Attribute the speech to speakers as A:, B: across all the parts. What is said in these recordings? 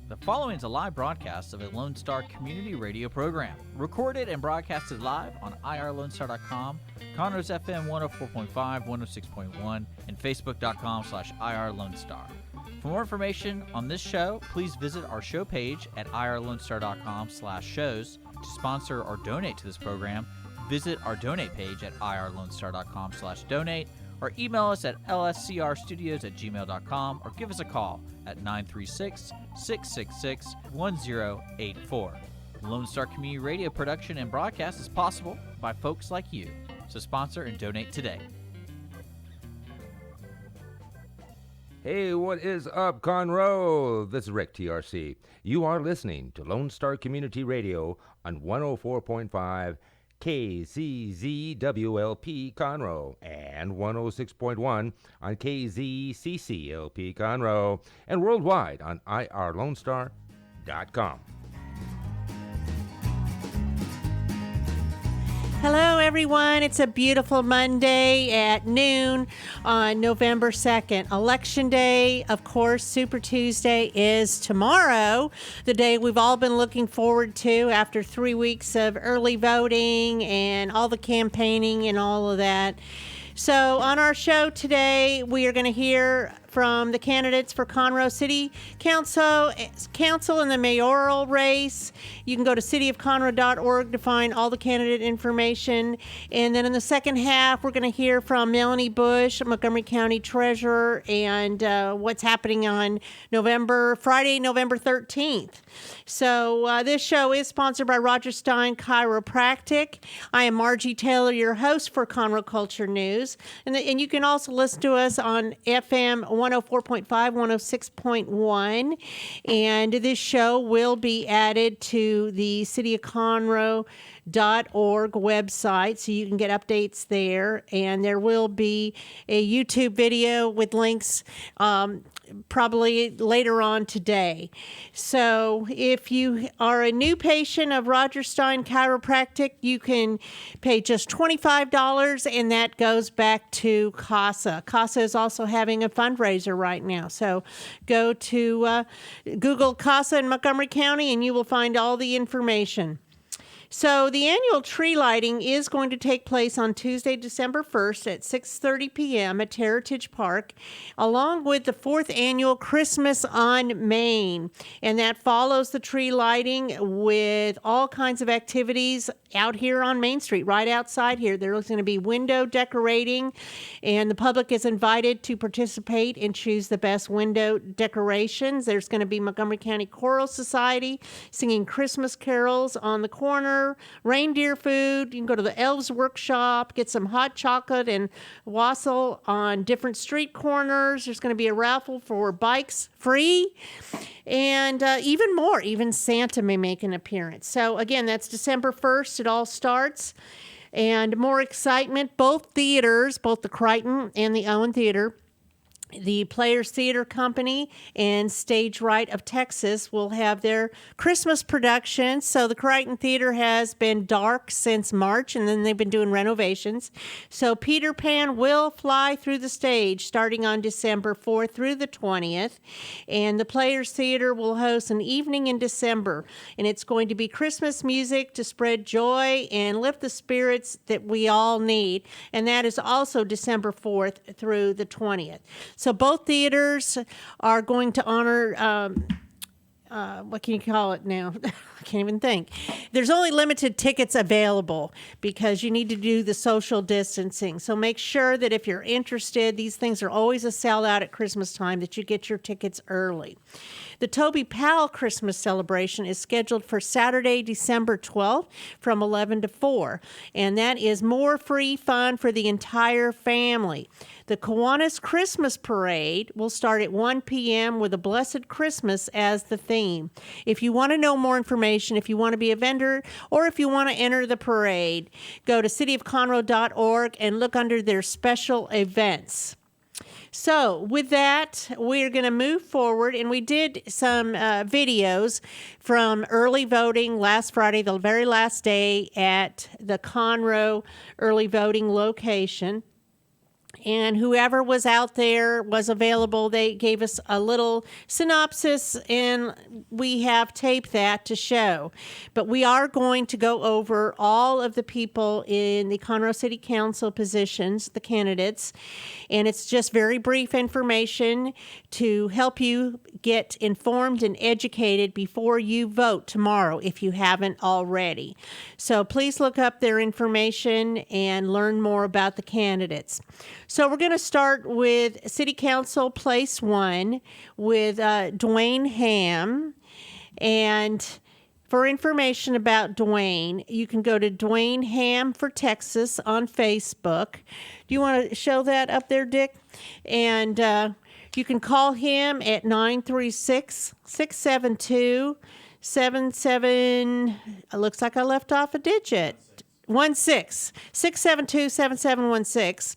A: The following is a live broadcast of a Lone Star community radio program, recorded and broadcasted live on irlonestar.com, Conroe's FM 104.5, 106.1, and facebook.com/irlonestar. For more information on this show, please visit our show page at irlonestar.com/shows. To sponsor or donate to this program, visit our donate page at irlonestar.com/donate, or email us at lscrstudios@gmail.com, or give us a call at 936-666-1084. Lone Star Community Radio production and broadcast is possible by folks like you. So sponsor and donate today.
B: Hey, what is up, Conroe? This is Rick TRC. You are listening to Lone Star Community Radio on 104.5 KZZWLP Conroe and 106.1 on KZCCLP Conroe, and worldwide on irlonestar.com.
C: Hello, everyone. It's a beautiful Monday at noon on November 2nd. Election Day, of course, Super Tuesday is tomorrow, the day we've all been looking forward to after 3 weeks of early voting and all the campaigning and all of that. So on our show today, we are going to hear from the candidates for Conroe City Council in the mayoral race. You can go to cityofconroe.org to find all the candidate information. And then in the second half, we're going to hear from Melanie Bush, Montgomery County Treasurer, and what's happening on Friday, November 13th. So this show is sponsored by Roger Stein Chiropractic. I am Margie Taylor, your host for Conroe Culture News. And you can also listen to us on FM 104.5, 106.1. And this show will be added to the cityofconroe.org website, so you can get updates there. And there will be a YouTube video with links probably later on today. So if you are a new patient of Roger Stein Chiropractic, you can pay just $25, and that goes back to CASA. CASA is also having a fundraiser right now. So go to Google CASA in Montgomery County, and you will find all the information. So the annual tree lighting is going to take place on Tuesday, December 1st at 6:30 p.m. at Heritage Park, along with the 4th annual Christmas on Main. And that follows the tree lighting with all kinds of activities out here on Main Street, right outside here. There's going to be window decorating, and the public is invited to participate and choose the best window decorations. There's going to be Montgomery County Choral Society singing Christmas carols on the corner, reindeer food. You can go to the Elves Workshop, get some hot chocolate and wassail on different street corners. There's going to be a raffle for bikes free, and even more. Even Santa may make an appearance. So again, that's December 1st. It all starts. And more excitement, both theaters, both the Crichton and the Owen Theater, the Players Theater Company and Stage Right of Texas will have their Christmas production. So the Crichton Theater has been dark since March, and then they've been doing renovations. So Peter Pan will fly through the stage starting on December 4th through the 20th. And the Players Theater will host an evening in December. And it's going to be Christmas music to spread joy and lift the spirits that we all need. And that is also December 4th through the 20th. So both theaters are going to honor, what can you call it now? I can't even think. There's only limited tickets available because you need to do the social distancing. So make sure that if you're interested, these things are always a sellout at Christmas time, that you get your tickets early. The Toby Powell Christmas celebration is scheduled for Saturday, December 12th from 11 to 4, and that is more free fun for the entire family. The Kiwanis Christmas Parade will start at 1 p.m. with a Blessed Christmas as the theme. If you want to know more information, if you want to be a vendor, or if you want to enter the parade, go to cityofconroe.org and look under their special events. So with that, we're going to move forward, and we did some videos from early voting last Friday, the very last day at the Conroe early voting location. and whoever was out there was available. They gave us a little synopsis, and we have taped that to show. But we are going to go over all of the people in the Conroe City Council positions, the candidates, and it's just very brief information to help you get informed and educated before you vote tomorrow if you haven't already. So please look up their information and learn more about the candidates. So we're going to start with City Council Place 1 with Dwayne Hamm. And for information about Dwayne, you can go to Dwayne Hamm for Texas on Facebook. Do you want to show that up there, Dick? And you can call him at 936-672-77, looks like I left off a digit. 672-7716,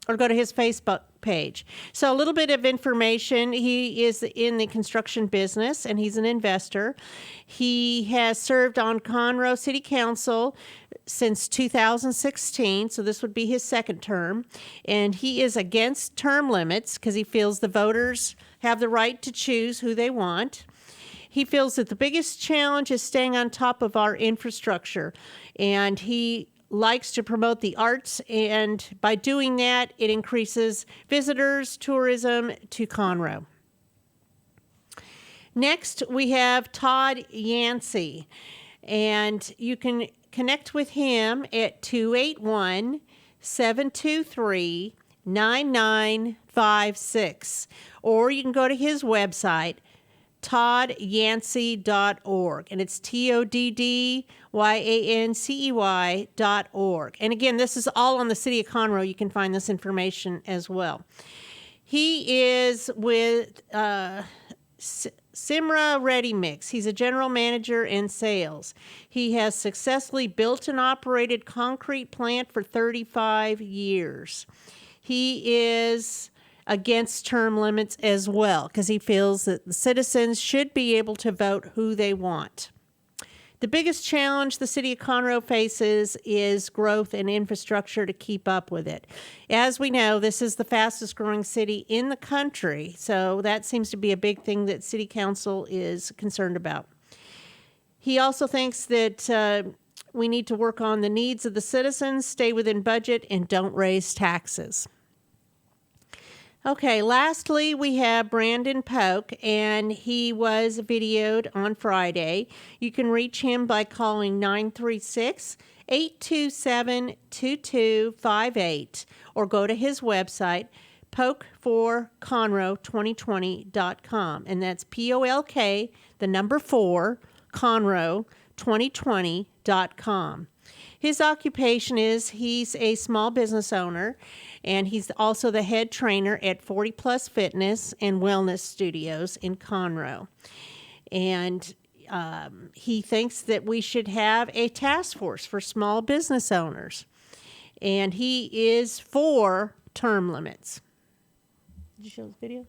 C: or go to his Facebook page. So a little bit of information. He is in the construction business, and he's an investor. He has served on Conroe City Council since 2016, so this would be his second term. And he is against term limits because he feels the voters have the right to choose who they want. He feels that the biggest challenge is staying on top of our infrastructure, and he likes to promote the arts, and by doing that, it increases visitors, tourism to Conroe. Next, we have Todd Yancey, and you can connect with him at 281-723-9956, or you can go to his website, toddyancey.org, and it's TODDYANCEY.org. And again, this is all on the City of Conroe. You can find this information as well. He is with Simra Ready Mix. He's a general manager in sales. He has successfully built and operated concrete plant for 35 years. He is against term limits as well because he feels that the citizens should be able to vote who they want. The biggest challenge the City of Conroe faces is growth and infrastructure to keep up with it. As we know, this is the fastest growing city in the country, so that seems to be a big thing that City Council is concerned about. He also thinks that we need to work on the needs of the citizens, stay within budget, and don't raise taxes. Okay, lastly, we have Brandon Polk, and he was videoed on Friday. You can reach him by calling 936-827-2258 or go to his website, polk4conroe2020.com, and that's POLK, the number 4, Conroe2020.com. His occupation is he's a small business owner, and he's also the head trainer at 40 Plus Fitness and Wellness Studios in Conroe. And he thinks that we should have a task force for small business owners. And he is for term limits. Did you show his video?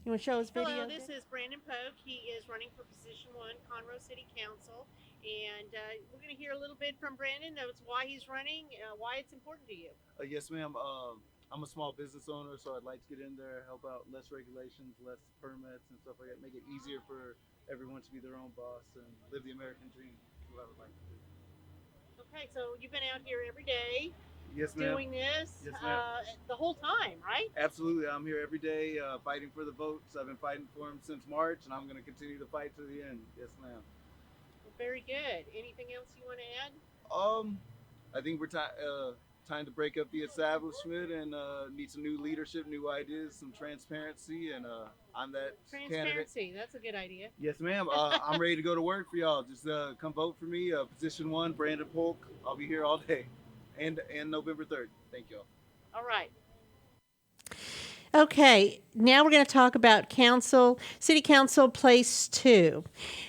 C: You want to show his video? Hello, this is Brandon Polk. He is running for position 1, Conroe City Council. And we're going to hear a little bit from Brandon. That's why he's running, why it's important to you.
D: Yes, ma'am. I'm a small business owner, so I'd like to get in there, help out, less regulations, less permits and stuff like that, make it easier for everyone to be their own boss and live the American dream. Is what I would like to do.
C: Okay, so you've been out here every day.
D: Yes, ma'am.
C: Doing this
D: yes, ma'am.
C: The whole time, right?
D: Absolutely. I'm here every day fighting for the votes. I've been fighting for them since March, and I'm going to continue to fight to the end. Yes, ma'am.
C: Very good. Anything else you want to add?
D: I think we're time to break up the establishment and need some new leadership, new ideas, some transparency, and I'm that
C: transparency.
D: Candidate.
C: That's a good idea.
D: Yes, ma'am. I'm ready to go to work for y'all. Just come vote for me. Position 1, Brandon Polk. I'll be here all day, and November 3rd. Thank y'all.
C: All right. Okay, now we're going to talk about City Council Place 2.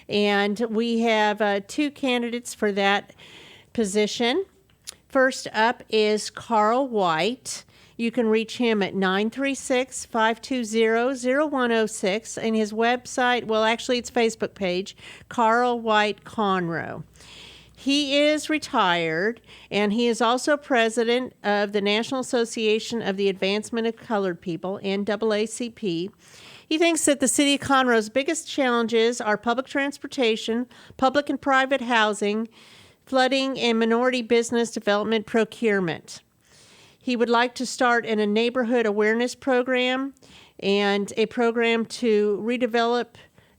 C: And we have 2 candidates for that position. First up is Carl White. You can reach him at 936-520-0106 and his website, well, actually it's Facebook page, Carl White Conroe. He is retired, and he is also president of the National Association of the Advancement of Colored People, NAACP. He thinks that the city of Conroe's biggest challenges are public transportation, public and private housing, flooding, and minority business development procurement. He would like to start a neighborhood awareness program and a program to redevelop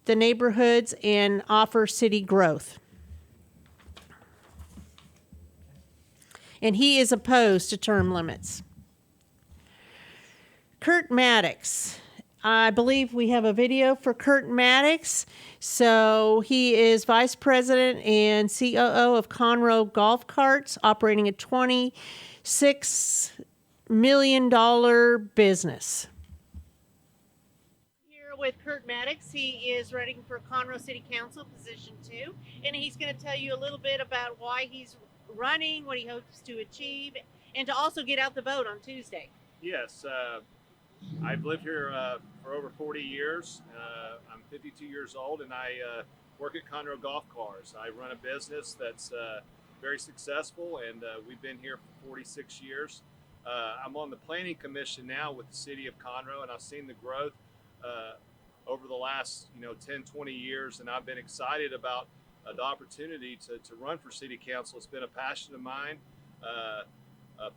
C: the neighborhoods and offer city growth. And he is opposed to term limits. Kurt Maddox. I believe we have a video for Kurt Maddox. So he is vice president and COO of Conroe Golf Carts, operating a $26 million business. Here with Kurt Maddox. He is running for Conroe City Council, position 2, and he's going to tell you a little bit about why he's running, what he hopes to achieve, and to also get out the vote on Tuesday.
E: Yes, I've lived here for over 40 years. I'm 52 years old, and I work at Conroe Golf Cars. I run a business that's very successful, and we've been here for 46 years. I'm on the planning commission now with the city of Conroe, and I've seen the growth over the last 10, 20 years, and I've been excited about the opportunity to run for city council. It's been a passion of mine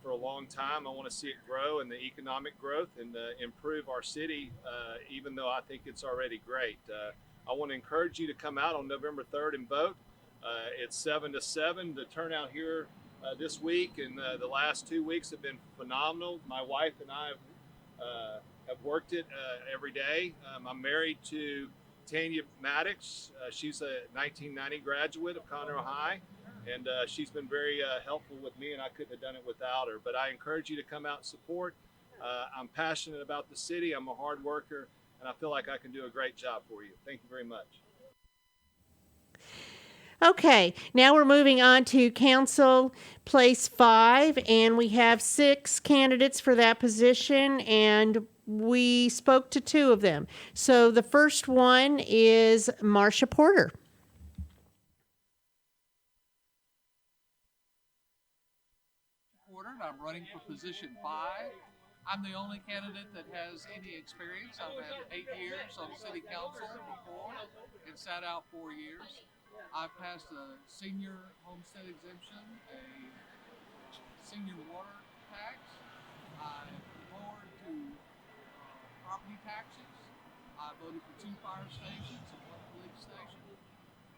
E: for a long time. I want to see it grow and the economic growth and improve our city, even though I think it's already great. I want to encourage you to come out on November 3rd and vote. It's 7 to 7. The turnout here this week and the last 2 weeks have been phenomenal. My wife and I have worked it every day. I'm married to Tanya Maddox. She's a 1990 graduate of Conroe High, and she's been very helpful with me, and I couldn't have done it without her. But I encourage you to come out and support. I'm passionate about the city. I'm a hard worker, and I feel like I can do a great job for you. Thank you very much.
C: Okay, now we're moving on to Council Place 5, and we have 6 candidates for that position, and we spoke to 2 of them. So the first one is Marcia Porter.
F: I'm running for position 5. I'm the only candidate that has any experience. I've had 8 years on city council before and sat out 4 years. I've passed a senior homestead exemption, a senior water tax. I lowered to property taxes. I voted for 2 fire stations and 1 police station.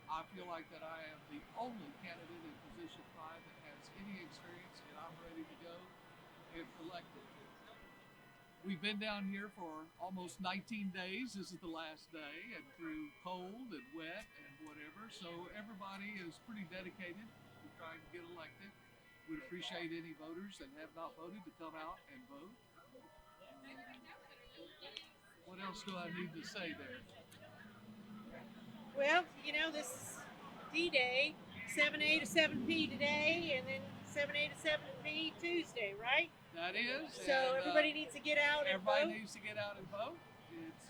F: I feel like that I am the only candidate in position 5 that has any experience, and I'm ready to go if elected. We've been down here for almost 19 days. This is the last day, and through cold and wet and whatever. So everybody is pretty dedicated to trying to get elected. We'd appreciate any voters that have not voted to come out and vote. What else do I need to say there?
C: Well, this is D-Day, 7A to 7P today, and then 7A to 7P Tuesday, right?
F: That is.
C: So everybody needs to get out and vote.
F: Everybody needs to get out and vote. It's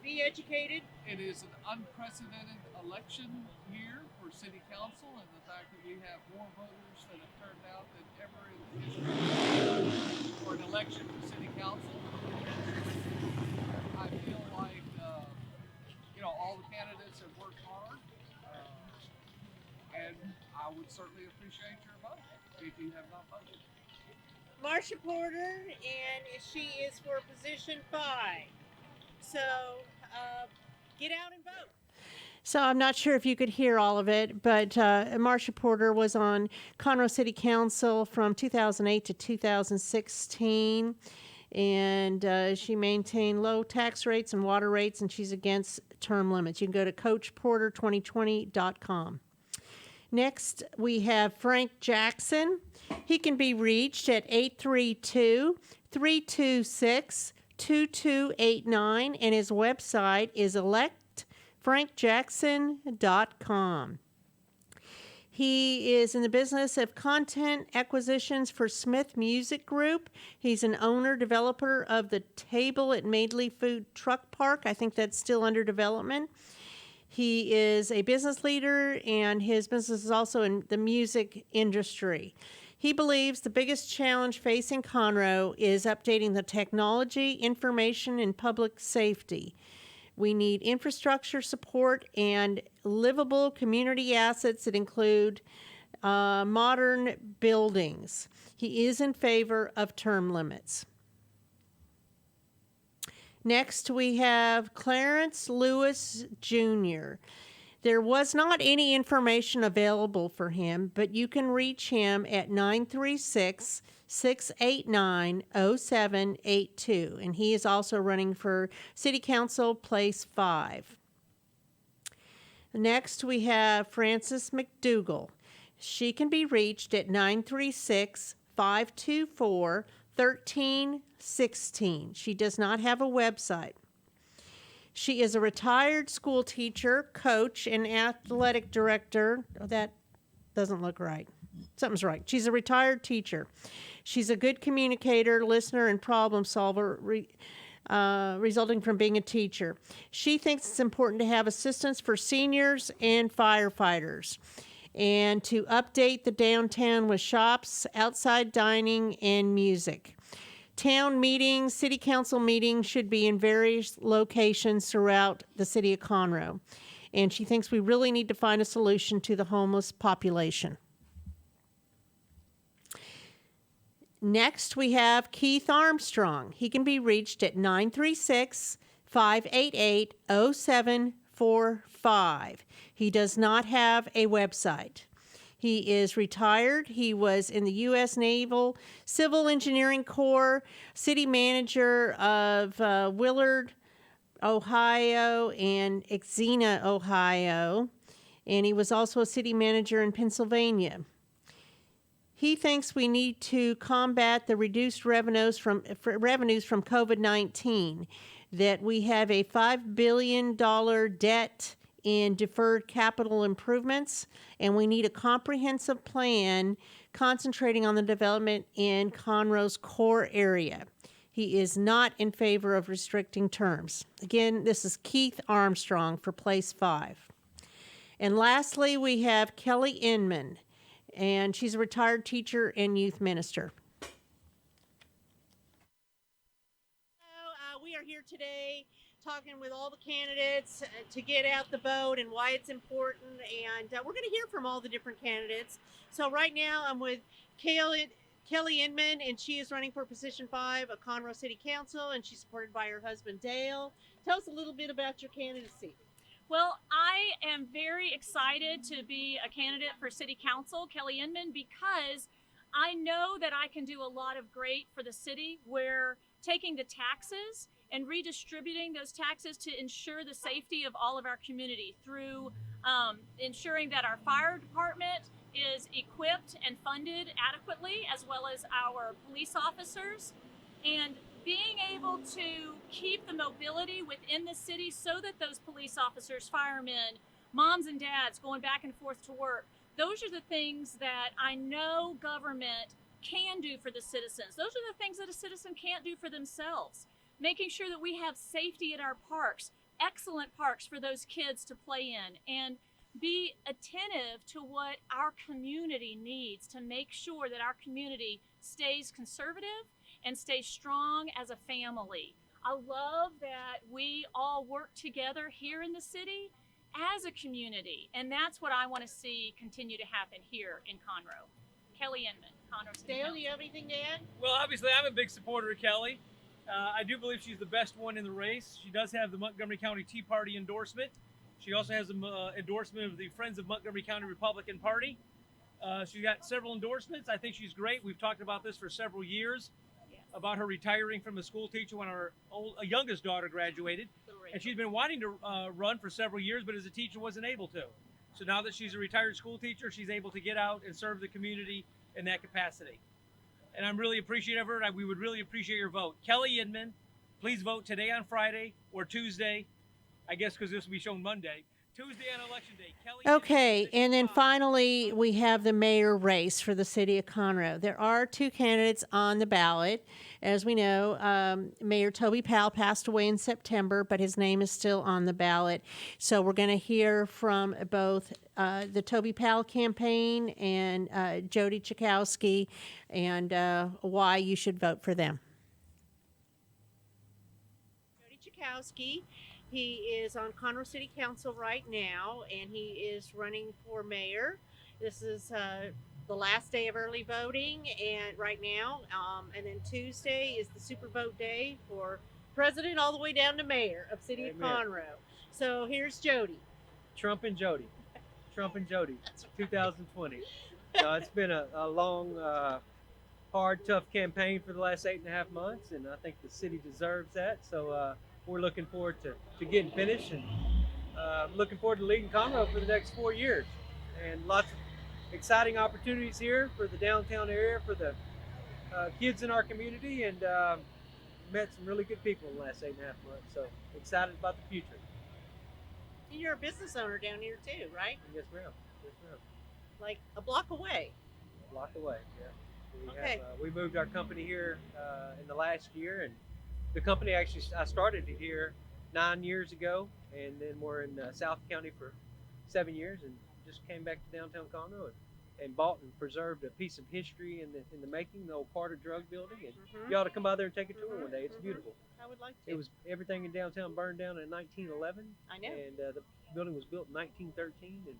C: be educated.
F: It is an unprecedented election year for city council, and the fact that we have more voters that have turned out than ever in the history for an election for city council. I feel like all the candidates have worked hard, and I would certainly appreciate your vote if you have not voted.
C: Marcia Porter, and she is for position 5. So get out and vote. So I'm not sure if you could hear all of it, but Marcia Porter was on Conroe City Council from 2008 to 2016. And she maintained low tax rates and water rates, and she's against term limits. You can go to CoachPorter2020.com. Next, we have Frank Jackson. He can be reached at 832-326-2289, and his website is electfrankjackson.com. He is in the business of content acquisitions for Smith Music Group. He's an owner, developer of the Table at Madeley Food Truck Park. I think that's still under development. He is a business leader, and his business is also in the music industry. He believes the biggest challenge facing Conroe is updating the technology, information, and public safety. We need infrastructure support and livable community assets that include modern buildings. He is in favor of term limits. Next, we have Clarence Lewis Jr. There was not any information available for him, but you can reach him at 936-689-0782, and he is also running for City Council Place 5. Next, we have Frances McDougall. She can be reached at 936-524-1316. She does not have a website. She is a retired school teacher, coach, and athletic director. Oh, that doesn't look right. Something's right. She's a retired teacher. She's a good communicator, listener, and problem solver, resulting from being a teacher. She thinks it's important to have assistance for seniors and firefighters, and to update the downtown with shops, outside dining, and music. Town meetings, city council meetings should be in various locations throughout the city of Conroe. And she thinks we really need to find a solution to the homeless population. Next, we have Keith Armstrong. He can be reached at 936-588-0745. He does not have a website. He is retired. He was in the U.S. Naval Civil Engineering Corps, city manager of Willard, Ohio, and Xenia, Ohio. And he was also a city manager in Pennsylvania. He thinks we need to combat the reduced revenues from COVID-19, that we have a $5 billion debt in deferred capital improvements, and we need a comprehensive plan concentrating on the development in Conroe's core area. He is not in favor of restricting terms. Again, this is Keith Armstrong for Place 5. And lastly, we have Kelly Inman, and she's a retired teacher and youth minister. We are here today talking with all the candidates to get out the vote and why it's important, and we're going to hear from all the different candidates. So right now I'm with Kelly Inman, and she is running for position 5 of Conroe City Council, and she's supported by her husband Dale. Tell us a little bit about your candidacy.
G: Well, I am very excited to be a candidate for City Council, Kelly Inman, because I know that I can do a lot of great for the city. We're taking the taxes and redistributing those taxes to ensure the safety of all of our community through ensuring that our fire department is equipped and funded adequately, as well as our police officers, and being able to keep the mobility within the city so that those police officers, firemen, moms and dads going back and forth to work, those are the things that I know government can do for the citizens. Those are the things that a citizen can't do for themselves. Making sure that we have safety at our parks, excellent parks for those kids to play in, and be attentive to what our community needs to make sure that our community stays conservative and stays strong as a family. I love that we all work together here in the city as a community, and that's what I want to see continue to happen here in Conroe. Kelly Inman, Conroe City Council.
C: Dale, do you have anything to add?
H: Well, obviously, I'm a big supporter of Kelly. I do believe she's the best one in the race. She does have the Montgomery County Tea Party endorsement. She also has an endorsement of the Friends of Montgomery County Republican Party. She's got several endorsements. I think she's great. We've talked about this for several years, about her retiring from a school teacher when her youngest daughter graduated. And she's been wanting to run for several years, but as a teacher wasn't able to. So now that she's a retired school teacher, she's able to get out and serve the community in that capacity. And I'm really appreciative of her, and we would really appreciate your vote. Kelly Inman, please vote today on Friday or Tuesday, I guess because this will be shown Monday, Tuesday on Election Day. Kelly.
C: Okay, and then finally, we have the mayor race for the city of Conroe. There are 2 candidates on the ballot. As we know, Mayor Toby Powell passed away in September, but his name is still on the ballot. So we're going to hear from both the Toby Powell campaign and Jody Chakowski and why you should vote for them. Jody Chakowski. He is on Conroe City Council right now, and he is running for mayor. This is the last day of early voting, and right now, and then Tuesday is the super vote day for president all the way down to mayor of City of Conroe. So here's Jody.
I: Trump and Jody. 2020. It's been a long, hard, tough campaign for the last 8.5 months, and I think the city deserves that. So we're looking forward to getting finished, and looking forward to leading Conroe for the next 4 years. And lots of exciting opportunities here for the downtown area, for the kids in our community, and met some really good people in the last 8.5 months. So excited about the future.
C: And you're a business owner down here too, right?
I: Yes, ma'am.
C: Like a block away.
I: Block away, yeah.
C: Okay.
I: We moved our company here in the last year, and the company actually, I started it here 9 years ago, and then we're in South County for 7 years, and just came back to downtown Conroe and bought and preserved a piece of history in the making, the old Carter Drug Building, and you ought to come by there and take a tour one day. It's beautiful.
C: I would like to.
I: It was everything in downtown burned down in 1911.
C: I know.
I: And the building was built in 1913, and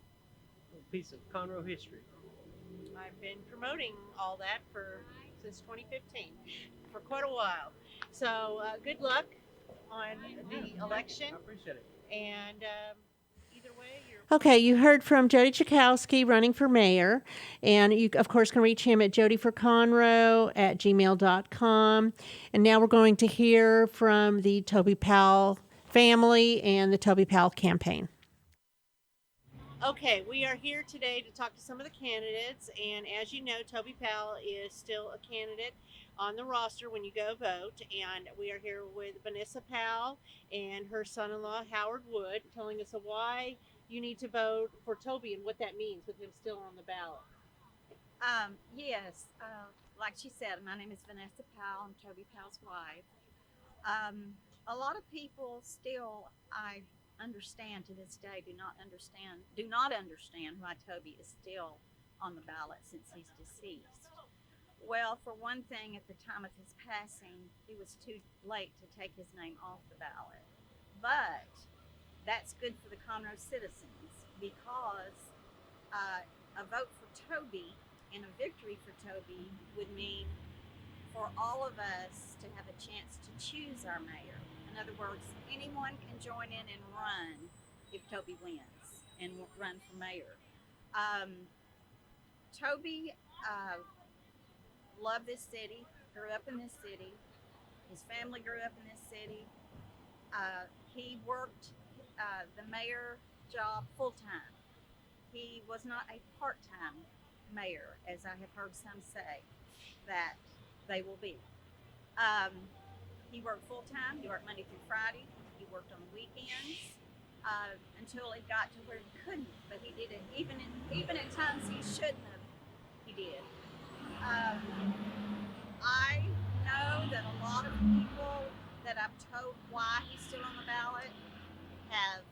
I: a piece of Conroe history.
C: I've been promoting all that since 2015 for quite a while. So good luck on the election.
I: I appreciate it.
C: And either way, Okay, you heard from Jody Chakowski running for mayor, and you, of course, can reach him at jodyforconroe@gmail.com. And now we're going to hear from the Toby Powell family and the Toby Powell campaign. Okay, we are here today to talk to some of the candidates, and as you know, Toby Powell is still a candidate on the roster when you go vote, and we are here with Vanessa Powell and her son-in-law Howard Wood, telling us why you need to vote for Toby and what that means with him still on the ballot.
J: Yes, like she said, my name is Vanessa Powell. I'm Toby Powell's wife. A lot of people still, I understand to this day, do not understand why Toby is still on the ballot since he's deceased. Well, for one thing, at the time of his passing, it was too late to take his name off the ballot. But that's good for the Conroe citizens, because a vote for Toby and a victory for Toby would mean for all of us to have a chance to choose our mayor. In other words, anyone can join in and run if Toby wins and run for mayor. Toby loved this city, grew up in this city. His family grew up in this city. He worked the mayor job full-time. He was not a part-time mayor, as I have heard some say that they will be. He worked full-time. He worked Monday through Friday. He worked on weekends until it got to where he couldn't. But he did it even at times he shouldn't have. He did. I know that a lot of people that I've told why he's still on the ballot have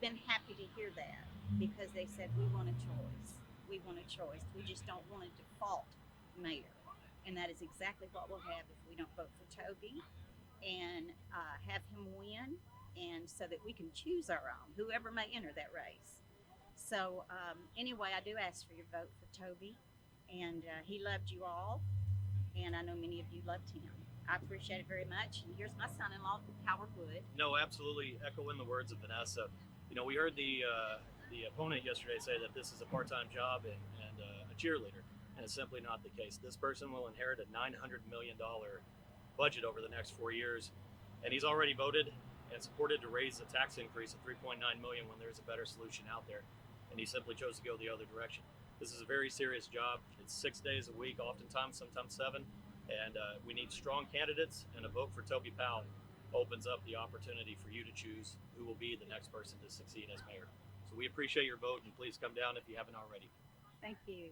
J: been happy to hear that, because they said, we want a choice. We want a choice. We just don't want a default mayor. And that is exactly what we'll have if we don't vote for Toby and have him win, and so that we can choose our own, whoever may enter that race. So anyway, I do ask for your vote for Toby, and he loved you all, and I know many of you loved him. I appreciate it very much. And here's my son-in-law, Howard Wood.
K: No, absolutely echoing the words of Vanessa. You know, we heard the opponent yesterday say that this is a part-time job and a cheerleader, and it's simply not the case. This person will inherit a $900 million budget over the next 4 years, and he's already voted and supported to raise the tax increase of $3.9 million when there's a better solution out there, and he simply chose to go the other direction. This is a very serious job. It's 6 days a week, oftentimes, sometimes 7, and we need strong candidates and a vote for Toby Powell. opens up the opportunity for you to choose who will be the next person to succeed as mayor. So we appreciate your vote, and please come down if you haven't already.
J: Thank you.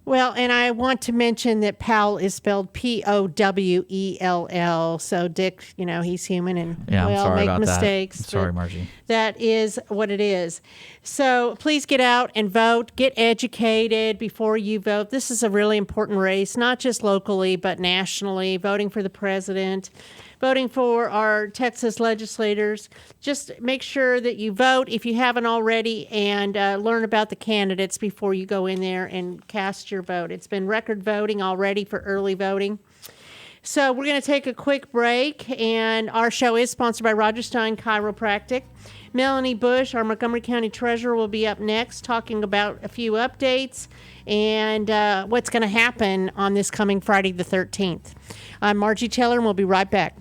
C: Well, and I want to mention that Powell is spelled Powell. So Dick, he's human and
A: Yeah, I'm sorry
C: make
A: about
C: mistakes.
A: that. I'm sorry, Margie.
C: That is what it is. So please get out and vote. Get educated before you vote. This is a really important race, not just locally, but nationally. Voting for the president, voting for our Texas legislators. Just make sure that you vote if you haven't already, and learn about the candidates before you go in there and cast your vote. It's been record voting already for early voting. So we're going to take a quick break, and our show is sponsored by Roger Stein Chiropractic. Melanie Bush, our Montgomery County Treasurer, will be up next talking about a few updates and what's going to happen on this coming Friday the 13th. I'm Margie Teller, and we'll be right back.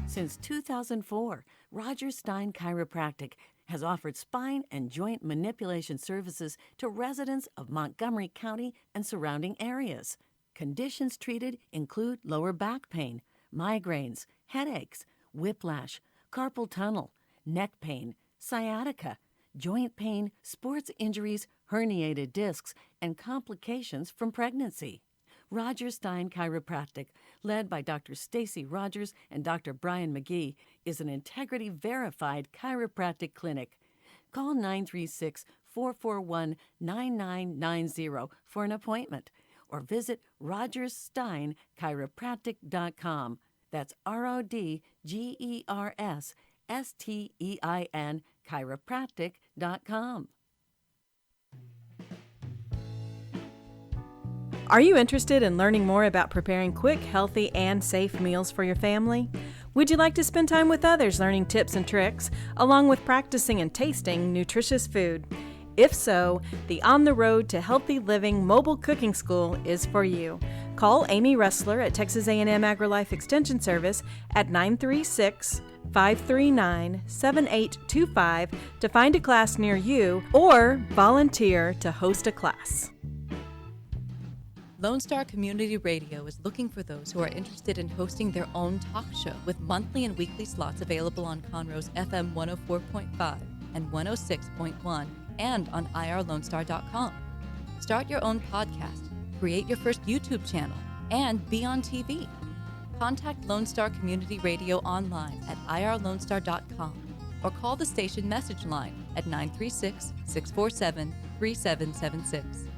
L: Since 2004, Roger Stein Chiropractic has offered spine and joint manipulation services to residents of Montgomery County and surrounding areas. Conditions treated include lower back pain, migraines, headaches, whiplash, carpal tunnel, neck pain, sciatica, joint pain, sports injuries, herniated discs, and complications from pregnancy. Roger Stein Chiropractic, led by Dr. Stacy Rogers and Dr. Brian McGee, is an integrity-verified chiropractic clinic. Call 936-441-9990 for an appointment, or visit rogerssteinchiropractic.com. That's RODGERSSTEIN chiropractic.com.
M: Are you interested in learning more about preparing quick, healthy, and safe meals for your family? Would you like to spend time with others learning tips and tricks, along with practicing and tasting nutritious food? If so, the On the Road to Healthy Living Mobile Cooking School is for you. Call Amy Ressler at Texas A&M AgriLife Extension Service at 936-539-7825 to find a class near you or volunteer to host a class.
N: Lone Star Community Radio is looking for those who are interested in hosting their own talk show with monthly and weekly slots available on Conroe's FM 104.5 and 106.1 and on irlonestar.com. Start your own podcast, create your first YouTube channel, and be on TV. Contact Lone Star Community Radio online at irlonestar.com or call the station message line at 936-647-3776.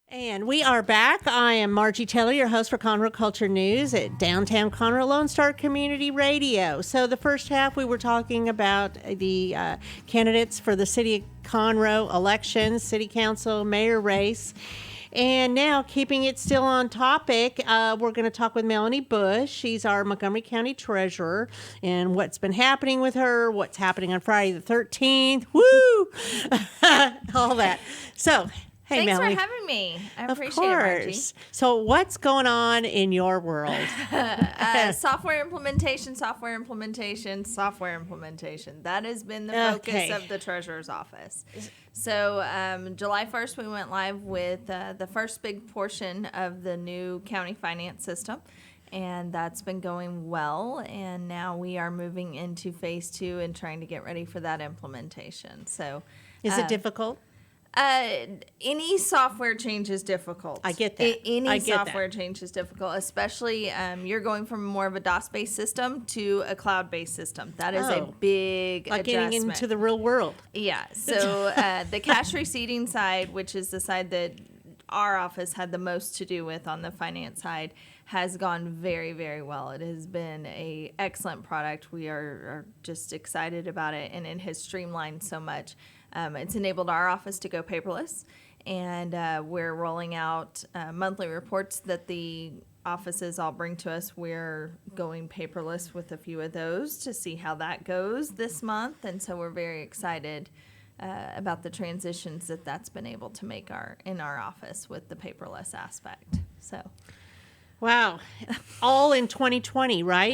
C: And we are back. I am Margie Teller, your host for Conroe Culture News at Downtown Conroe Lone Star Community Radio. So the first half we were talking about the candidates for the City of Conroe elections, City Council, Mayor race. And now, keeping it still on topic, we're going to talk with Melanie Bush. She's our Montgomery County Treasurer, and what's been happening with her, what's happening on Friday the 13th. Woo! All that. So, hey,
O: Thanks
C: Melanie.
O: for having me. I appreciate
C: Of course.
O: it, Margie.
C: So what's going on in your world?
O: Software implementation. That has been the focus of the Treasurer's Office. So July 1st, we went live with the first big portion of the new county finance system. And that's been going well. And now we are moving into phase 2 and trying to get ready for that implementation. So,
C: Is it difficult?
O: Any software change is difficult.
C: I get that.
O: Any software change is difficult, especially you're going from more of a DOS-based system to a cloud-based system. That is a big
C: like
O: adjustment.
C: getting into the real world.
O: Yeah. So the cash receipting side, which is the side that our office had the most to do with on the finance side, has gone very, very well. It has been an excellent product. We are just excited about it, and it has streamlined so much. It's enabled our office to go paperless, and we're rolling out monthly reports that the offices all bring to us. We're going paperless with a few of those to see how that goes this month, and so we're very excited about the transitions that's been able to make in our office with the paperless aspect. So.
C: Wow. All in 2020, right?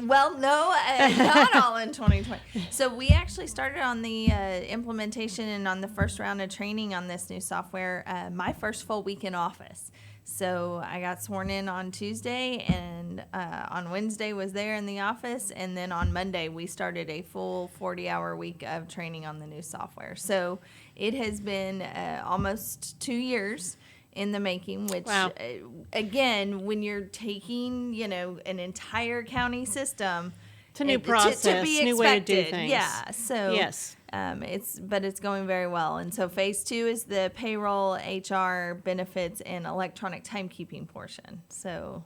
O: Well, no, not all in 2020. So we actually started on the implementation and on the first round of training on this new software my first full week in office. So I got sworn in on Tuesday, and on Wednesday was there in the office, and then on Monday we started a full 40-hour week of training on the new software. So it has been almost 2 years in the making, which again, when you're taking, an entire county system,
C: it's a new process,
O: to be
C: new way to do
O: expected.
C: things.
O: Yeah. So
C: yes.
O: It's going very well. And so phase 2 is the payroll, HR, benefits, and electronic timekeeping portion. So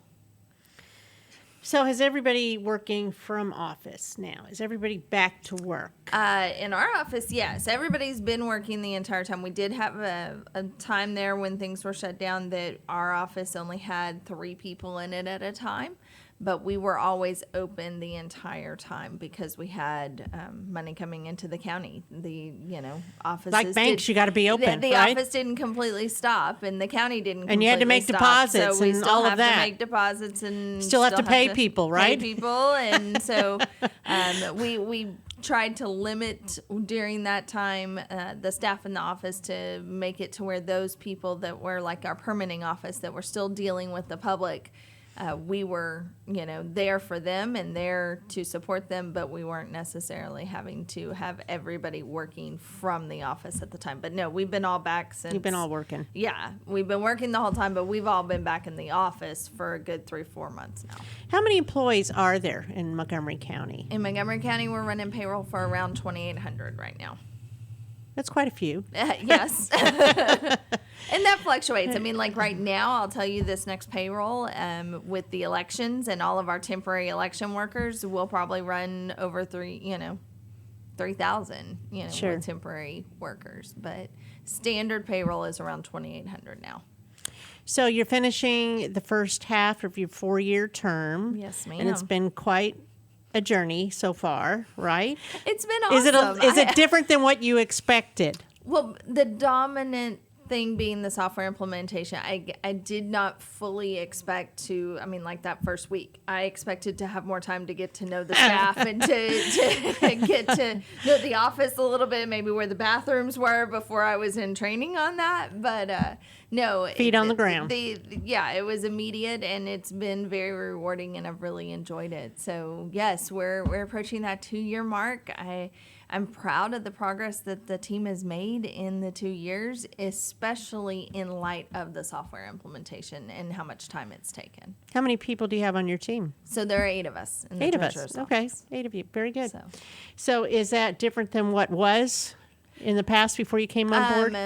C: is everybody working from office now? Is everybody back to work?
O: In our office, yes. Everybody's been working the entire time. We did have a time there when things were shut down that our office only had 3 people in it at a time. But we were always open the entire time because we had money coming into the county. The offices,
C: like banks, you got to be open.
O: The
C: right?
O: office didn't completely stop, and the county didn't.
C: And you had to make
O: stop,
C: deposits
O: so we
C: and
O: still
C: all
O: have
C: of that.
O: to make deposits and
C: Still have to pay people, right?
O: Pay people, and so we tried to limit during that time the staff in the office to make it to where those people that were like our permitting office that were still dealing with the public. We were, there for them and there to support them, but we weren't necessarily having to have everybody working from the office at the time. But no, we've been all back since.
C: You've been all working.
O: Yeah, we've been working the whole time, but we've all been back in the office for a good 3-4 months now.
C: How many employees are there in Montgomery County?
O: In Montgomery County, we're running payroll for around 2,800 right now.
C: That's quite a few.
O: Yes. And that fluctuates. I mean, like right now, I'll tell you this next payroll with the elections and all of our temporary election workers, we'll probably run over 3,000,
C: Sure.
O: with temporary workers. But standard payroll is around 2,800 now.
C: So you're finishing the first half of your 4-year term.
O: Yes, ma'am.
C: And it's been quite a journey so far, right?
O: It's been awesome.
C: Is it different than what you expected?
O: Well, the dominant thing being the software implementation, I did not fully expect to, like that first week. I expected to have more time to get to know the staff and to get to know the office a little bit, maybe where the bathrooms were before I was in training on that. But no.
C: Feet on the ground.
O: It was immediate, and it's been very rewarding, and I've really enjoyed it. So, yes, we're approaching that 2-year mark. I'm proud of the progress that the team has made in the 2 years, especially in light of the software implementation and how much time it's taken.
C: How many people do you have on your team?
O: So there are 8 of us. In the
C: 8 of us.
O: treasurer's
C: Okay,
O: office.
C: 8 of you. Very good. So is that different than what was in the past before you came on board?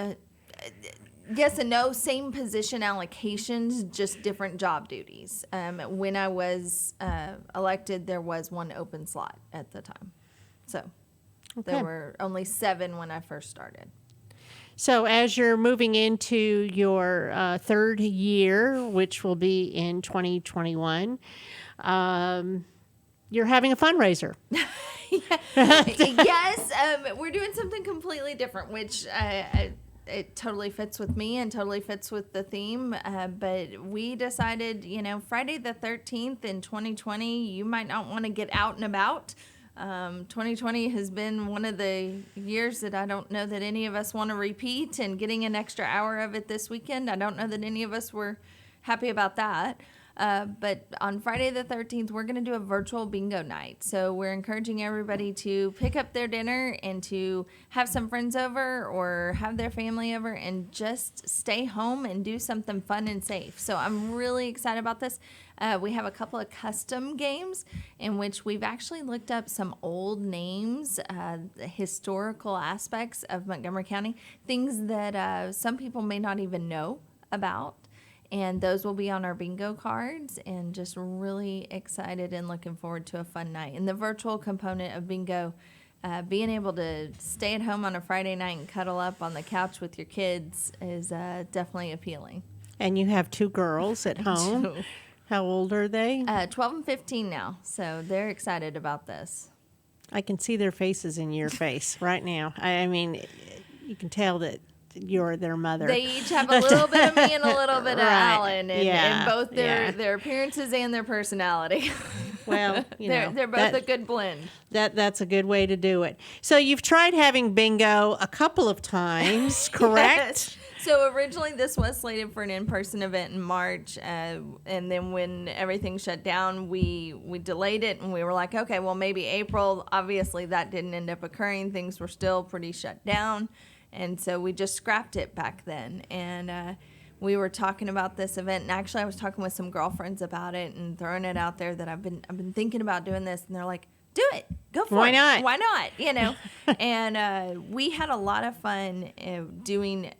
O: Yes and no. Same position allocations, just different job duties. When I was elected, there was 1 open slot at the time. So.
C: Okay.
O: There were only 7 when I first started.
C: So as you're moving into your 3rd year, which will be in 2021, you're having a fundraiser.
O: Yes, we're doing something completely different, which it totally fits with me and totally fits with the theme. But we decided, Friday the 13th in 2020, you might not want to get out and about. 2020 has been one of the years that I don't know that any of us want to repeat, and getting an extra hour of it this weekend, I don't know that any of us were happy about that. But on Friday the 13th, we're going to do a virtual bingo night. So we're encouraging everybody to pick up their dinner and to have some friends over or have their family over and just stay home and do something fun and safe. So I'm really excited about this. We have a couple of custom games in which we've actually looked up some old names, the historical aspects of Montgomery County, things that some people may not even know about. And those will be on our bingo cards, and just really excited and looking forward to a fun night. And the virtual component of bingo, being able to stay at home on a Friday night and cuddle up on the couch with your kids is definitely appealing.
C: And you have 2 girls at home. How old are they?
O: 12 and 15 now, so they're excited about this.
C: I can see their faces in your face right now. I mean, you can tell that you're their mother.
O: They each have a little bit of me and a little bit of
C: Right.
O: Alan, and both their appearances and their personality.
C: Well,
O: they're both a good blend.
C: That's a good way to do it. So you've tried having bingo a couple of times, correct?
O: Yes. So originally this was slated for an in-person event in March, and then when everything shut down, we delayed it, and we were like, okay, well, maybe April. Obviously, that didn't end up occurring. Things were still pretty shut down, and so we just scrapped it back then. And we were talking about this event, and actually I was talking with some girlfriends about it and throwing it out there that I've been thinking about doing this, and they're like, do it, go for it.
C: Why not?
O: Why not? And we had a lot of fun doing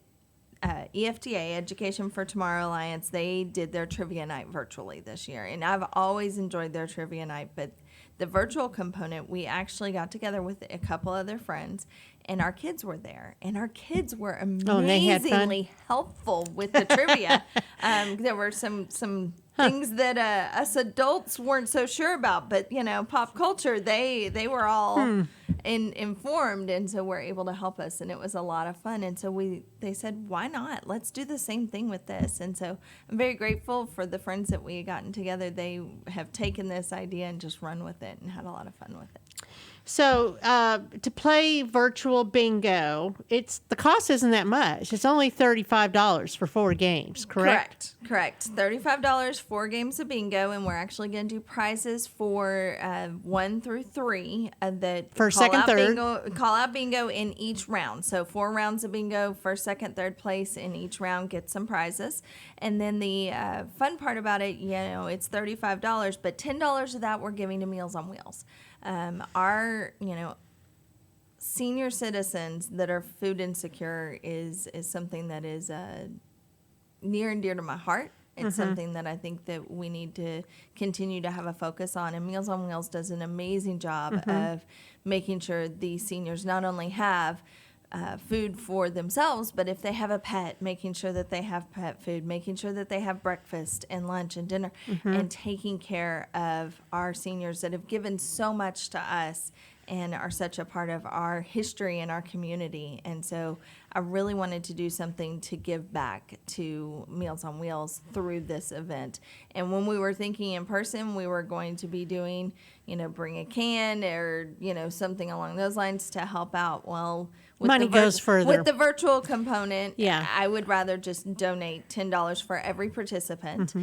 O: EFTA, Education for Tomorrow Alliance. They did their trivia night virtually this year, and I've always enjoyed their trivia night, but the virtual component, we actually got together with a couple other friends, and our kids were there, and our kids were amazingly helpful with the trivia. There were some things that us adults weren't so sure about, but pop culture, they were all informed, and so were able to help us, and it was a lot of fun. And so they said, why not? Let's do the same thing with this. And so I'm very grateful for the friends that we had gotten together. They have taken this idea and just run with it and had a lot of fun with it.
C: So to play virtual bingo, the cost isn't that much. It's only $35 for 4 games, correct?
O: Correct. $35, 4 games of bingo, and we're actually going to do prizes for 1 through 3 that
C: First, second, third.
O: Call out bingo in each round. So 4 rounds of bingo, first, second, third place in each round get some prizes. And then the fun part about it, it's $35, but $10 of that we're giving to Meals on Wheels. Our senior citizens that are food insecure is something that is near and dear to my heart. It's something that I think that we need to continue to have a focus on, and Meals on Wheels does an amazing job of making sure these seniors not only have food for themselves, but if they have a pet, making sure that they have pet food, making sure that they have breakfast and lunch and dinner, and taking care of our seniors that have given so much to us and are such a part of our history and our community. And so I really wanted to do something to give back to Meals on Wheels through this event. And when we were thinking in person, we were going to be doing, bring a can or, something along those lines to help out. Well, with
C: money goes further.
O: With the virtual component,
C: yeah,
O: I would rather just donate $10 for every participant.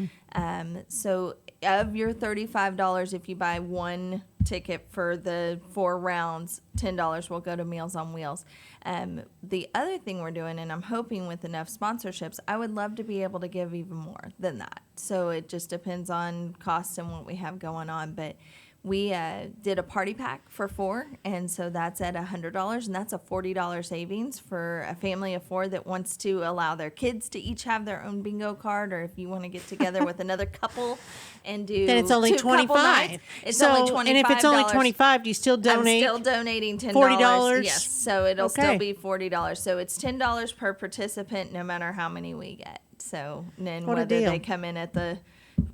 O: So of your $35, if you buy 1 ticket for the 4 rounds, $10 will go to Meals on Wheels. The other thing we're doing, and I'm hoping with enough sponsorships, I would love to be able to give even more than that. So it just depends on costs and what we have going on. But we did a party pack for 4, and so that's at $100, and that's a $40 savings for a family of 4 that wants to allow their kids to each have their own bingo card, or if you want to get together with another couple and do
C: then it's only
O: 25. It's only $25.
C: And if it's only 25, do you still donate?
O: I'm still donating $10.
C: $40?
O: Yes, so it'll still be $40. So it's $10 per participant, no matter how many we get. So then
C: What a
O: whether
C: deal.
O: they come in at the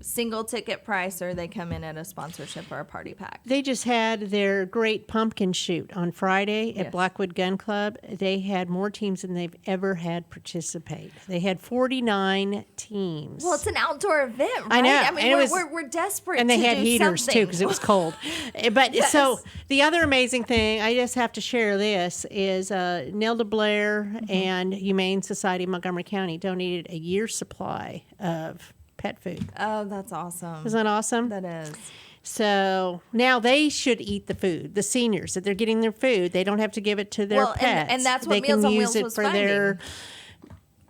O: single ticket price or they come in at a sponsorship or a party pack.
C: They just had their great pumpkin shoot on Friday at Blackwood Gun Club. They had more teams than they've ever had participate. They had 49 teams.
O: Well, it's an outdoor event, right?
C: I know.
O: I mean,
C: And
O: we're desperate
C: and they
O: to
C: had
O: do
C: heaters
O: something.
C: too because it was cold. But
O: Yes.
C: so the other amazing thing, I just have to share this, is Nelda Blair and Humane Society of Montgomery County donated a year's supply of pet food.
O: Oh, that's awesome.
C: Isn't that awesome?
O: That is.
C: So now they should eat the food. The seniors, that they're getting their food, they don't have to give it to their pets.
O: And that's what
C: they
O: Meals
C: can
O: on
C: use
O: Wheels
C: it
O: was
C: for
O: finding.
C: their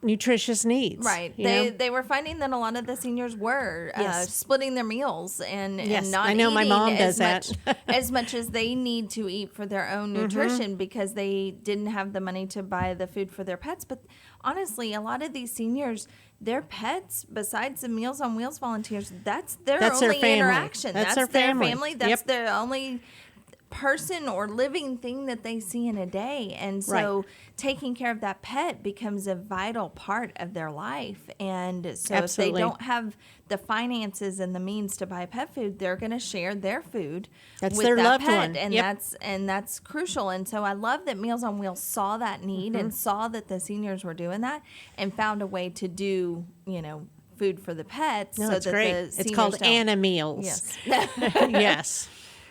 C: nutritious needs.
O: Right.
C: you know?
O: They were finding that a lot of the seniors were
C: Yes.
O: splitting their meals and
C: Yes,
O: not
C: I know my
O: eating
C: mom
O: as
C: does that.
O: much as much as they need to eat for their own nutrition because they didn't have the money to buy the food for their pets. But honestly, a lot of these seniors, their pets, besides the Meals on Wheels volunteers, that's their
C: That's their
O: only
C: family.
O: interaction.
C: That's
O: That's
C: their
O: their
C: family.
O: family. That's
C: Yep.
O: their only person or living thing that they see in a day. And so taking care of that pet becomes a vital part of their life. And so if they don't have the finances and the means to buy pet food, they're going to share their food with
C: their
O: that
C: loved
O: pet.
C: one.
O: And that's crucial. And so I love that Meals on Wheels saw that need and saw that the seniors were doing that and found a way to do, food for the pets.
C: No,
O: so
C: it's
O: that
C: great.
O: the
C: It's called
O: seniors don't-
C: Anna Meals.
O: Yes.
C: Yes.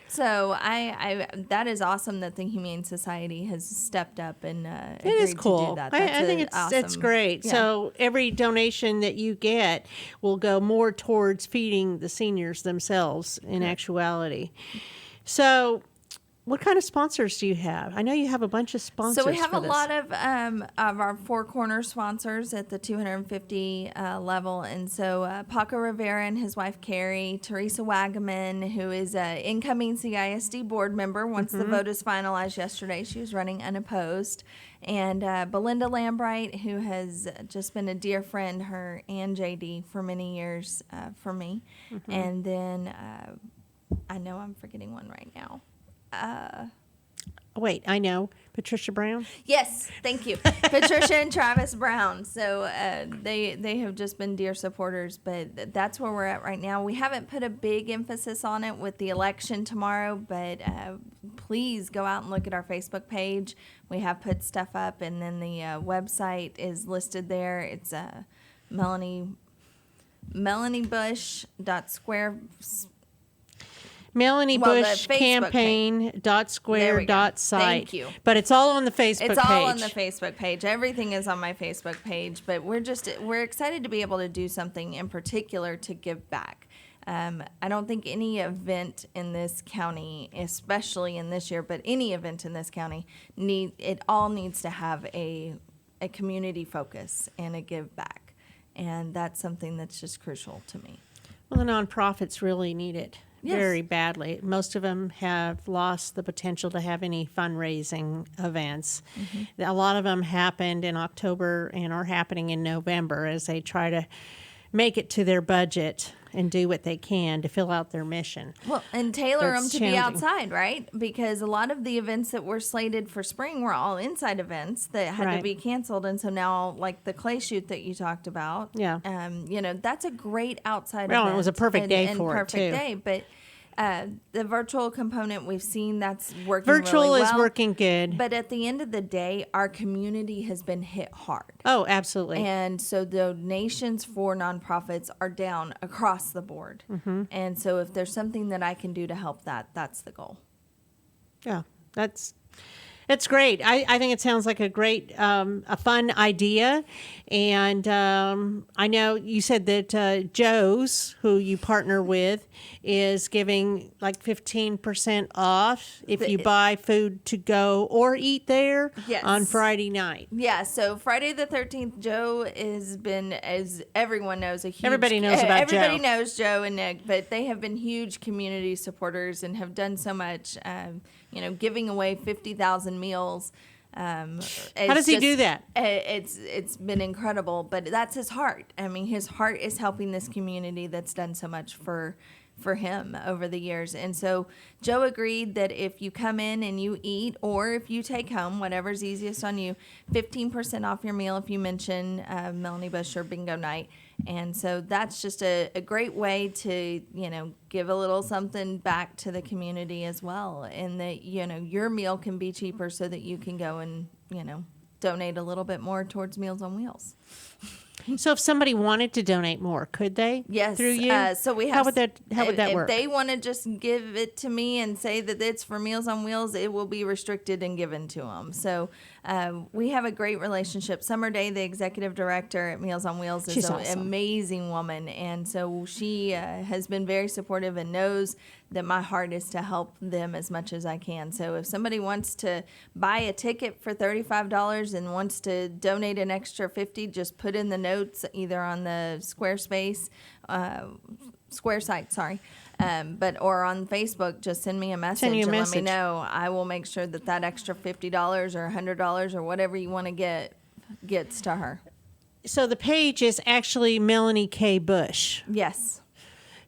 O: So I that is awesome that the Humane Society has stepped up and
C: It
O: agreed
C: is cool.
O: to do that.
C: I think it's
O: awesome.
C: great.
O: Yeah.
C: So every donation that you get will go more towards feeding the seniors themselves in actuality. So what kind of sponsors do you have? I know you have a bunch of sponsors.
O: So we have
C: for
O: a
C: this.
O: lot of our Four Corner sponsors at the 250 level, and so Paco Rivera and his wife Carrie, Teresa Wagaman, who is an incoming CISD board member. Once the vote is finalized yesterday, she was running unopposed, and Belinda Lambright, who has just been a dear friend, her and JD for many years for me, and then I know I'm forgetting one right now.
C: Wait, I know. Patricia Brown?
O: Yes, thank you. Patricia and Travis Brown. So they have just been dear supporters, but that's where we're at right now. We haven't put a big emphasis on it with the election tomorrow, but please go out and look at our Facebook page. We have put stuff up, and then the website is listed there. It's MelanieBush.square.
C: Melanie
O: Well, the
C: Bush
O: Facebook
C: campaign dot square
O: There we go.
C: dot site.
O: Thank you.
C: But it's all on the Facebook
O: It's
C: page.
O: all on the Facebook page. Everything is on my Facebook page, but we're excited to be able to do something in particular to give back. I don't think any event in this county, especially in this year, but any event in this county, all needs to have a community focus and a give back. And that's something that's just crucial to me.
C: Well, the nonprofits really need it.
O: Yes.
C: Very badly. Most of them have lost the potential to have any fundraising events. A lot of them happened in October and are happening in November as they try to make it to their budget and do what they can to fill out their mission.
O: Well, and tailor
C: That's
O: them to be
C: challenging.
O: outside, right? Because a lot of the events that were slated for spring were all inside events that had to
C: Right.
O: be canceled. And so now, like the clay shoot that you talked about,
C: Yeah.
O: That's a great outside
C: Well,
O: event.
C: it was a perfect day
O: and
C: for it,
O: perfect
C: too.
O: day. But the virtual component we've seen that's working
C: Virtual
O: really
C: is
O: well.
C: working good.
O: But at the end of the day, our community has been hit hard.
C: Oh, absolutely.
O: And so donations for nonprofits are down across the board. And so if there's something that I can do to help that, that's the goal.
C: Yeah, it's great. I think it sounds like a great, a fun idea. And I know you said that Joe's, who you partner with, is giving like 15% off if you buy food to go or eat there on Friday night.
O: Yeah, so Friday the 13th, Joe has been, as everyone knows, a huge...
C: Everybody knows about
O: everybody
C: Joe.
O: knows Joe and Nick, but they have been huge community supporters and have done so much, giving away 50,000 meals.
C: How does he do that?
O: It's been incredible, but that's his heart. I mean, his heart is helping this community that's done so much for him over the years. And so Joe agreed that if you come in and you eat, or if you take home, whatever's easiest on you, 15% off your meal if you mention Melanie Bush or Bingo Night. And so that's just a great way to, give a little something back to the community as well. And that, your meal can be cheaper so that you can go and, donate a little bit more towards Meals on Wheels.
C: So if somebody wanted to donate more, could they?
O: Yes.
C: Through you?
O: So we have.
C: How would that work?
O: If they want to just give it to me and say that it's for Meals on Wheels, it will be restricted and given to them. So we have a great relationship. Summer Day, the executive director at Meals on Wheels, is
C: She's
O: an
C: awesome.
O: amazing woman, and so she has been very supportive and knows that my heart is to help them as much as I can. So if somebody wants to buy a ticket for $35 and wants to donate an extra $50, just put in the notes either on the Square site, or on Facebook, just send me a message and let me know. I will make sure that extra $50 or $100 or whatever you want to gets to her.
C: So the page is actually Melanie K. Bush.
O: Yes.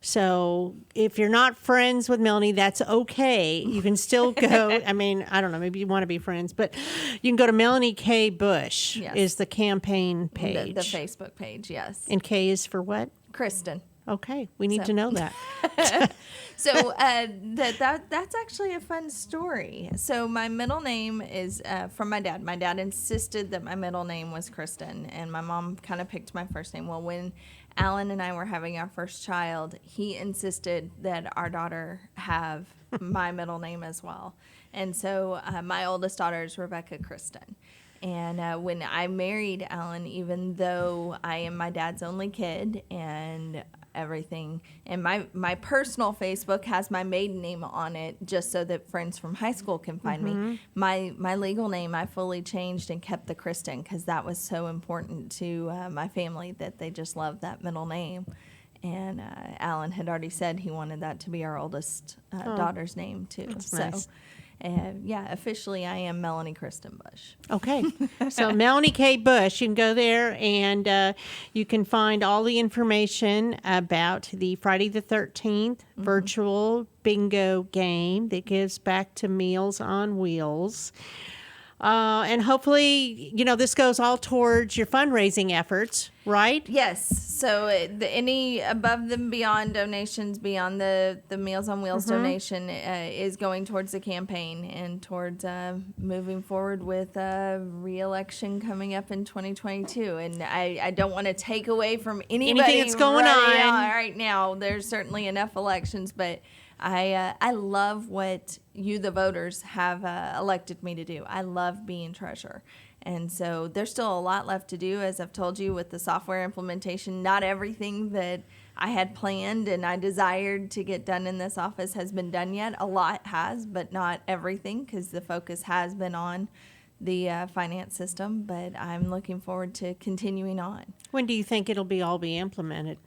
C: So if you're not friends with Melanie, that's okay. You can still go. I mean, I don't know. Maybe you want to be friends, but you can go to Melanie K. Bush
O: Yes.
C: is the campaign page.
O: The Facebook page, yes.
C: And K is for what?
O: Kristen.
C: Okay, we need to know that.
O: So that's actually a fun story. So my middle name is from my dad. My dad insisted that my middle name was Kristen, and my mom kind of picked my first name. Well, when Alan and I were having our first child, he insisted that our daughter have my middle name as well. And so my oldest daughter is Rebecca Kristen. And when I married Alan, even though I am my dad's only kid and everything, and my personal Facebook has my maiden name on it just so that friends from high school can find me. My legal name I fully changed and kept the Kristen because that was so important to my family that they just loved that middle name. And Alan had already said he wanted that to be our oldest daughter's name too.
C: That's
O: so
C: nice.
O: yeah, officially I am Melanie Kristen Bush.
C: Okay. So Melanie K. Bush, you can go there and you can find all the information about the Friday the 13th virtual bingo game that gives back to Meals on Wheels. And hopefully, this goes all towards your fundraising efforts, right?
O: Yes. So any above and beyond donations beyond the Meals on Wheels donation is going towards the campaign and towards moving forward with re-election coming up in 2022. And I don't want to take away from anybody
C: Anything that's going on
O: right now. There's certainly enough elections, but I love what you, the voters, have elected me to do. I love being treasurer. And so there's still a lot left to do, as I've told you, with the software implementation. Not everything that I had planned and I desired to get done in this office has been done yet. A lot has, but not everything, because the focus has been on the finance system. But I'm looking forward to continuing on.
C: When do you think it'll all be implemented?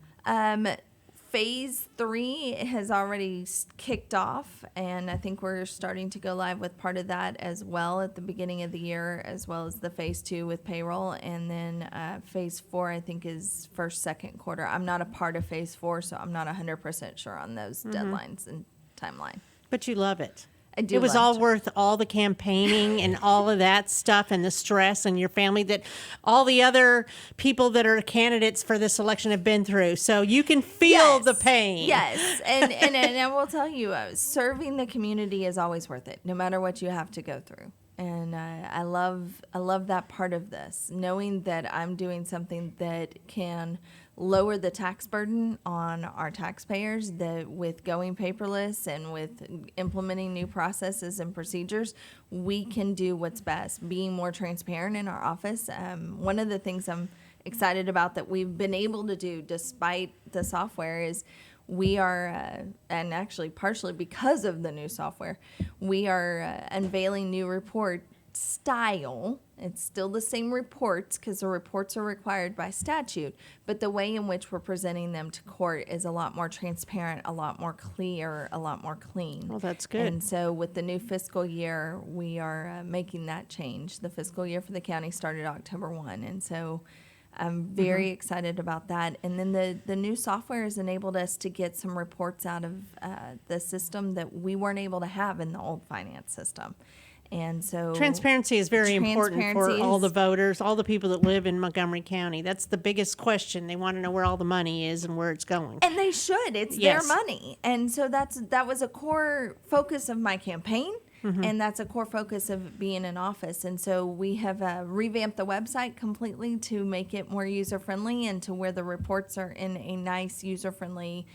O: Phase 3 has already kicked off, and I think we're starting to go live with part of that as well at the beginning of the year, as well as the Phase 2 with payroll. And then Phase 4, I think, is first, second quarter. I'm not a part of Phase 4, so I'm not 100% sure on those deadlines and timeline.
C: But you love it.
O: I do.
C: It was all worth all the campaigning and all of that stuff and the stress and your family that all the other people that are candidates for this election have been through. So you can feel the pain.
O: Yes. And I will tell you, serving the community is always worth it, no matter what you have to go through. And I love that part of this, knowing that I'm doing something that can lower the tax burden on our taxpayers, that with going paperless and with implementing new processes and procedures, we can do what's best, being more transparent in our office. One of the things I'm excited about that we've been able to do despite the software is we are, and actually partially because of the new software, we are unveiling new report style. It's still the same reports because the reports are required by statute, but the way in which we're presenting them to court is a lot more transparent, a lot more clear, a lot more clean.
C: Well, that's good.
O: And so with the new fiscal year, we are making that change. The fiscal year for the county started October 1, and so I'm very excited about that. And then the new software has enabled us to get some reports out of the system that we weren't able to have in the old finance system. And so
C: transparency is very important for all the voters, all the people that live in Montgomery County. That's the biggest question. They want to know where all the money is and where it's going.
O: And they should. It's their money. And so that was a core focus of my campaign. And that's a core focus of being in office. And so we have revamped the website completely to make it more user-friendly and to where the reports are in a nice user-friendly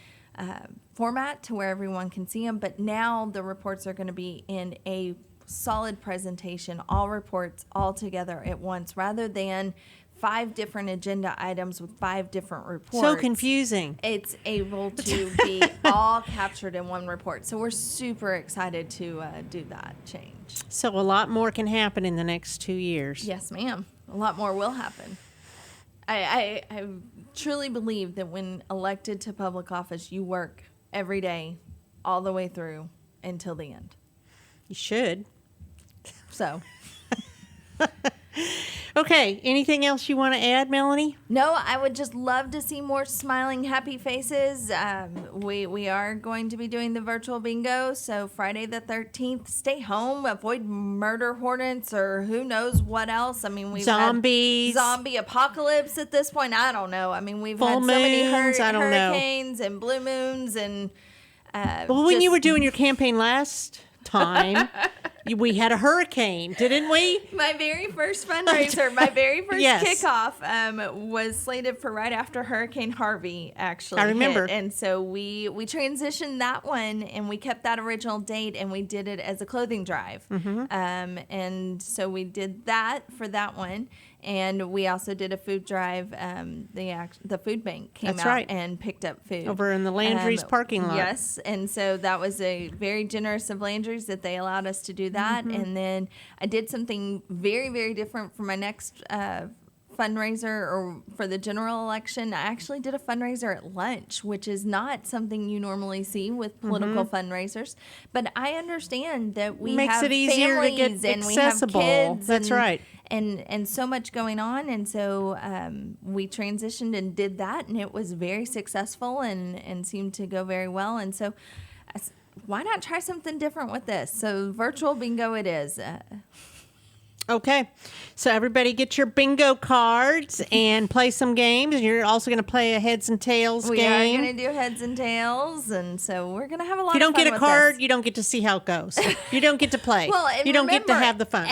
O: format to where everyone can see them. But now the reports are going to be in a solid presentation, all reports all together at once, rather than 5 different agenda items with 5 different reports.
C: So confusing.
O: It's able to be all captured in one report. So we're super excited to do that change.
C: So a lot more can happen in the next 2 years.
O: Yes, ma'am. A lot more will happen. I truly believe that when elected to public office, you work every day all the way through until the end.
C: You should.
O: So.
C: Okay, anything else you want to add, Melanie?
O: No, I would just love to see more smiling, happy faces. We are going to be doing the virtual bingo, so Friday the 13th, stay home, avoid murder hornets or who knows what else. I mean, we've
C: Zombies.
O: had zombie apocalypse at this point. I don't know. I mean, we've
C: Full
O: had so many
C: moons, I don't know.
O: hurricanes and blue moons and.
C: Well, when you were doing your campaign last time, we had a hurricane, didn't we?
O: My very first fundraiser, my very first
C: Yes.
O: kickoff was slated for right after Hurricane Harvey actually
C: I remember.
O: hit. And so we transitioned that one and we kept that original date and we did it as a clothing drive. And so we did that for that one. And we also did a food drive. The food bank came
C: That's
O: out
C: right.
O: and picked up food.
C: Over in the Landry's parking lot.
O: Yes. And so that was a very generous of Landry's that they allowed us to do that. And then I did something very, very different for my next fundraiser or for the general election. I actually did a fundraiser at lunch, which is not something you normally see with political fundraisers. But I understand that we
C: Makes
O: have
C: it easier to
O: families
C: get
O: and
C: accessible.
O: we have kids.
C: That's right.
O: And so much going on. And so we transitioned and did that, and it was very successful and seemed to go very well. And so why not try something different with this? So virtual bingo it is.
C: Okay, so everybody get your bingo cards and play some games. You're also going to play a heads and tails
O: We
C: game.
O: are going to do heads and tails, and so we're going to have a lot
C: If you
O: of
C: don't
O: fun
C: get a
O: with
C: card,
O: this.
C: you don't get to see how it goes. You don't get to play.
O: Well, and
C: you don't get to
O: remember,
C: have the fun.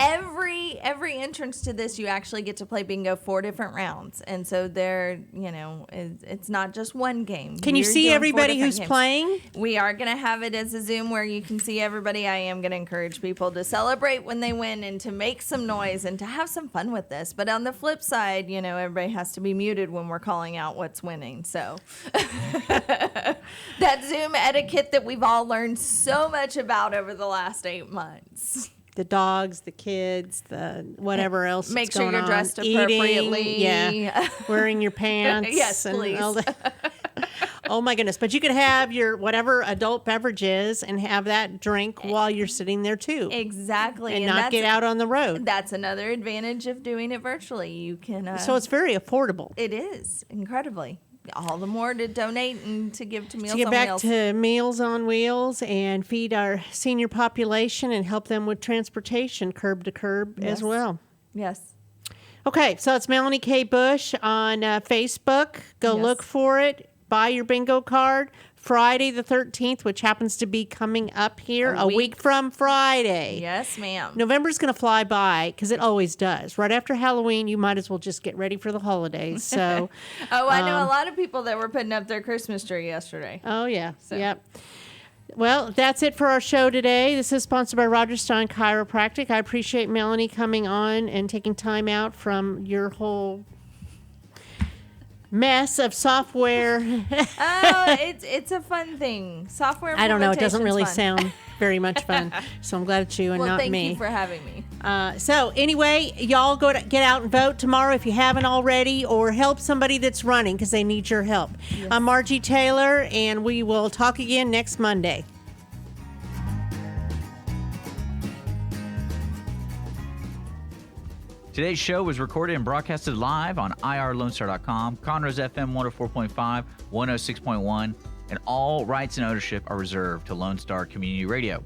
O: Every entrance to this, you actually get to play bingo 4 different rounds, and so it's not just one game.
C: Can you
O: You're
C: see
O: doing 4
C: everybody
O: different
C: who's
O: games.
C: playing?
O: We are going to have it as a Zoom where you can see everybody. I am going to encourage people to celebrate when they win and to make some noise and to have some fun with this. But on the flip side, everybody has to be muted when we're calling out what's winning. So that Zoom etiquette that we've all learned so much about over the last 8 months.
C: The dogs, the kids, the whatever else.
O: Make
C: is
O: sure
C: going
O: you're
C: on.
O: dressed
C: Eating,
O: appropriately.
C: Yeah, wearing your pants.
O: Yes,
C: and
O: please.
C: all that. Oh my goodness! But you could have your whatever adult beverage is and have that drink while you're sitting there too.
O: Exactly,
C: and not get out on the road.
O: That's another advantage of doing it virtually. You can.
C: So it's very affordable.
O: It is incredibly. All the more to donate and to give to Meals
C: To get
O: on
C: back
O: Wheels.
C: to Meals on Wheels and feed our senior population and help them with transportation curb to curb as well.
O: Yes.
C: Okay, so it's Melanie K. Bush on Facebook. Go look for it. Buy your bingo card. Friday the 13th, which happens to be coming up here a week from Friday.
O: Yes, ma'am.
C: November's going to fly by because it always does. Right after Halloween, you might as well just get ready for the holidays. So,
O: I know a lot of people that were putting up their Christmas tree yesterday.
C: Oh, yeah. Yep. Well, that's it for our show today. This is sponsored by Roger Stein Chiropractic. I appreciate Melanie coming on and taking time out from your whole mess of software.
O: It's a fun thing. Software.
C: I don't know. It doesn't really
O: implementation's fun.
C: sound very much fun. So I'm glad it's you and
O: Well,
C: not
O: thank
C: me.
O: you for having me.
C: So anyway, y'all get out and vote tomorrow if you haven't already, or help somebody that's running because they need your help.
O: Yes.
C: I'm Margie Taylor, and we will talk again next Monday.
A: Today's show was recorded and broadcasted live on irlonestar.com, Conroe's FM 104.5, 106.1, and all rights and ownership are reserved to Lone Star Community Radio.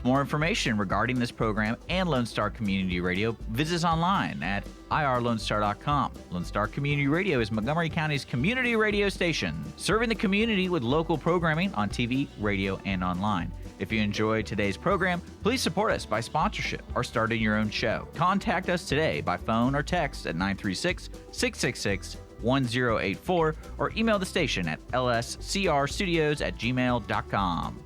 A: For more information regarding this program and Lone Star Community Radio, visit us online at irlonestar.com. Lone Star Community Radio is Montgomery County's community radio station, serving the community with local programming on TV, radio, and online. If you enjoyed today's program, please support us by sponsorship or starting your own show. Contact us today by phone or text at 936-666-1084 or email the station at lscrstudios@gmail.com.